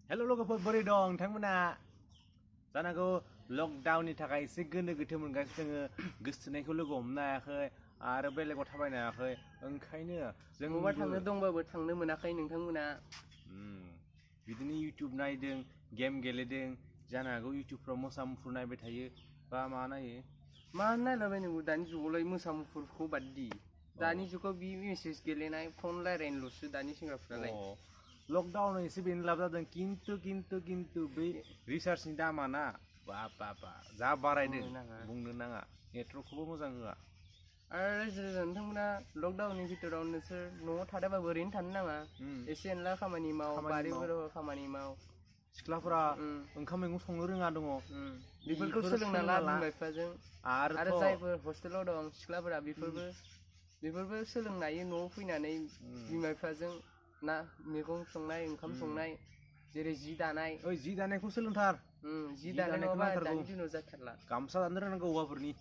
हेल' लोगोफोर बोरै दं नोंथांमोना जानांगौ लकडाउननि थाखाय एसे गोनो गोथो मोनगासिनो जोङो गोसोथोनायखौ लोगो हमनो हायाखै आरो बेलेगाव थाबायनो हायाखै ओंखायनो जों बबेबा थांनो दंबाबो थांनो मोनाखै नोंथांमोना बिदिनो इउटिउब नायदों गेम गेलेदों जानो हागौ इउटिउबफ्राव मोसा मुफुर नायबाय थायो बा मा नायो मा नायलाबायनांगौ दानि जुगावलाय मोसा मुफुरखौ बाद दि दानि जुगाव बि मेसेज गेलेनाय फन रायलायनोल'सो दानि सेंग्राफ्रालाय लकडाउनाव एसे बेनो लाब जादों किन्तु बै रिसार्जनि दामा ना बा जा बारायदों बुंनो नाङा नेटवर्कखौबो मोजां होआ आरो रायजो राजा नोंथांमोना लकडाउननि भितराव नोंसोर न'आव थादाबाबो ओरैनो थानो नाङा एसे एनला खामानि माव बारिफोराव खामानि माव सिख्लाफोरा ओंखाम मैगं संनो रोङा दङ बेफोरखौ सोलोंना ला बिमा बिफाजों आरो जायफोर हस्टेलाव दं सिख्लाफोरा बेफोरबो सोलोंनो हायो न'आव फैनानै बिमा बिफाजों ना मैगं संनाय ओंखाम संनाय जेरै जि दानाय जि दानायखौ सोलोंथार जि दानाय नङाबा दानि दिनाव जाथारला गामसा दानो रोंनांगौ हौवाफोरनि